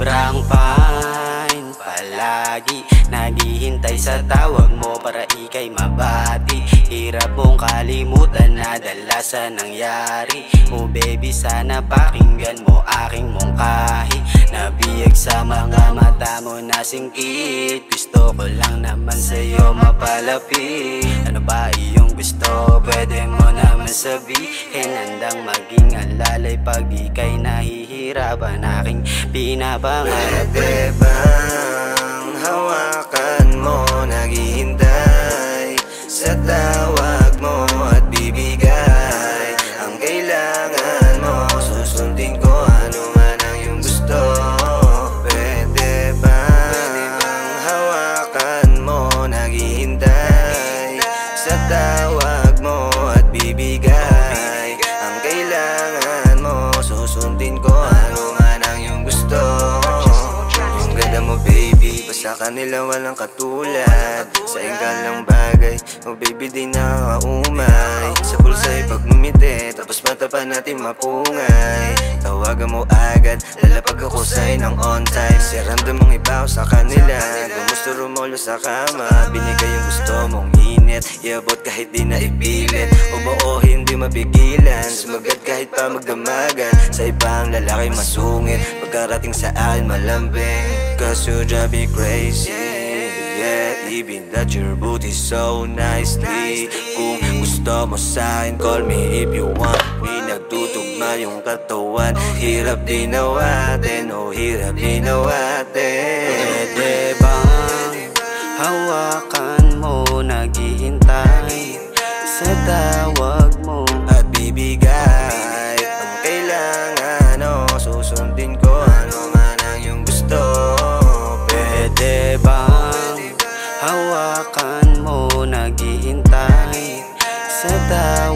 sobrang fine. Palagi naghihintay sa tawag mo para ika'y mabati. Hirap mong kalimutan na dala sa nangyari. Oh baby, sana pakinggan mo aking mungkahi. Nabiyag sa mga mata mo na singkit. Gusto ko lang naman sa'yo mapalapit. Ano ba iyong gusto? Pwede mo naman sabihin. Handang maging alalay pag ika'y nahihirapan. Aking pinapangarap. Pwede bang hawakan mo? Naghihintay sa tawag mo at bibigay ang kailangan mo. Susundin ko ano man ang iyong gusto. Pwede bang hawakan mo? Naghihintay sa tawag mo at bibigay ang kailangan mo. Susundin ko ano man ang iyong gusto. Ang ganda mo baby, sa kanila walang katulad. Sa lang bagay, oh baby di nakakaumay. Sa pulsa'y pag ngumiti, tapos mata pa natin mapungay. Tawagan mo agad, lalapag ako sa'yo ng on time. Si random mong ibaw sa kanila, gumusto rumolo sa kama. Binigay yung gusto mong init, iabot kahit di na ipilit. Umuo hindi mapigilan, sumagat kahit pa magdamagan. Sa ibang lalaki masungit, pagkarating sa akin malambing. Cause you drive me crazy, yeah, even that your booty so nicely. Kung gusto mo sa'kin, call me if you want me. Nagtutugma yung katawan, hirap din awatin, oh hirap din awatin. Pwede bang hawakan mo? Naghihintay sa tawag mo at bibigay ang kailangan, oh susundin ko ano man ang iyong gusto. Pwede bang hawakan mo? Naghihintay sa tawag